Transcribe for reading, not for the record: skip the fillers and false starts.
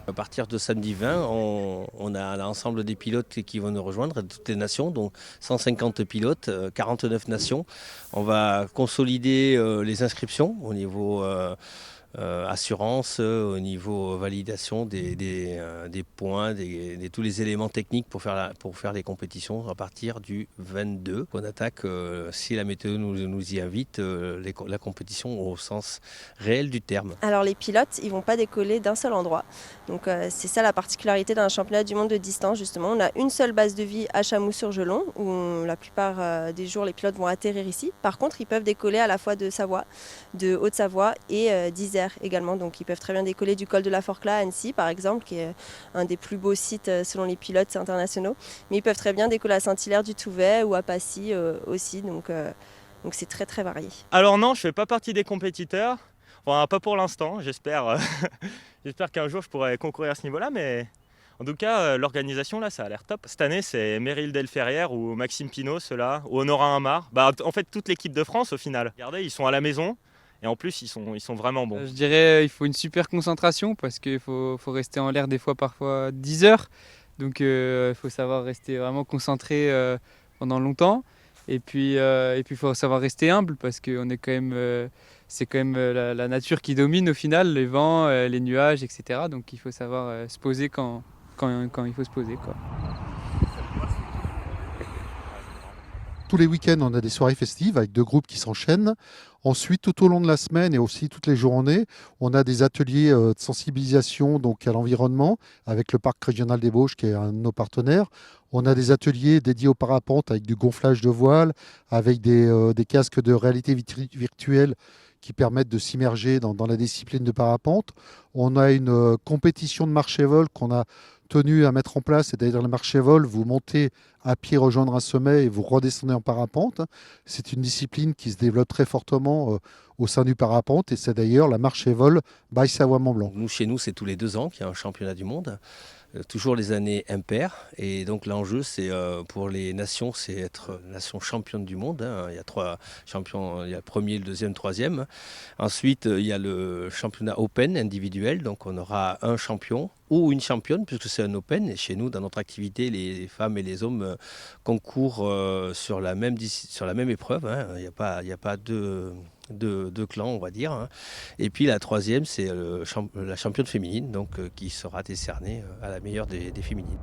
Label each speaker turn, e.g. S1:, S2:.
S1: À partir de samedi 20, on a l'ensemble des pilotes qui vont nous rejoindre, de toutes les nations, donc 150 pilotes, 49 nations. On va consolider les inscriptions au niveau assurance, au niveau validation des points, tous les éléments techniques pour faire les compétitions à partir du 22. On attaque, si la météo nous y invite, la compétition au sens réel du terme.
S2: Alors les pilotes, ils vont pas décoller d'un seul endroit. Donc c'est ça la particularité d'un championnat du monde de distance justement. On a une seule base de vie à Chamoux-sur-Gelon où la plupart des jours les pilotes vont atterrir ici. Par contre, ils peuvent décoller à la fois de Savoie, de Haute-Savoie et d'Isère également. Donc ils peuvent très bien décoller du col de la Forclaz à Annecy par exemple, qui est un des plus beaux sites selon les pilotes internationaux. Mais ils peuvent très bien décoller à Saint-Hilaire-du-Touvet ou à Passy aussi. Donc c'est très très varié.
S3: Alors non, je fais pas partie des compétiteurs. Enfin, pas pour l'instant, j'espère. J'espère qu'un jour je pourrai concourir à ce niveau-là, mais en tout cas, l'organisation là, ça a l'air top. Cette année, c'est Meryl Delferrière ou Maxime Pinault, ceux-là, ou Honorat Amar. En fait, toute l'équipe de France au final. Regardez, ils sont à la maison et en plus, ils sont vraiment bons.
S4: Je dirais il faut une super concentration parce qu'il faut rester en l'air des fois parfois 10 heures. Donc il faut savoir rester vraiment concentré pendant longtemps. Et puis il faut savoir rester humble parce que c'est quand même la nature qui domine au final, les vents, les nuages, etc. Donc il faut savoir se poser quand il faut se poser, quoi.
S5: Tous les week-ends, on a des soirées festives avec 2 groupes qui s'enchaînent. Ensuite, tout au long de la semaine et aussi toutes les journées, on a des ateliers de sensibilisation donc, à l'environnement avec le parc régional des Bauges qui est un de nos partenaires. On a des ateliers dédiés au parapente avec du gonflage de voile, avec des casques de réalité virtuelle qui permettent de s'immerger dans la discipline de parapente. On a une compétition de marché-vol qu'on a tenu à mettre en place, c'est-à-dire le marché-vol, vous montez à pied rejoindre un sommet et vous redescendez en parapente. C'est une discipline qui se développe très fortement au sein du parapente et c'est d'ailleurs la marché-vol by Savoie-Mont-Blanc.
S1: Nous, chez nous, c'est tous les 2 ans qu'il y a un championnat du monde. Toujours les années impaires. Et donc l'enjeu, c'est pour les nations, c'est être nation championne du monde. Il y a 3 champions, il y a le premier, le deuxième, le troisième. Ensuite, il y a le championnat open individuel. Donc on aura un champion ou une championne, puisque c'est un open. Et chez nous, dans notre activité, les femmes et les hommes concourent sur la même épreuve. Il n'y a pas deux clans, on va dire. Et puis la troisième, c'est la championne féminine, donc qui sera décernée à la meilleure des féminines.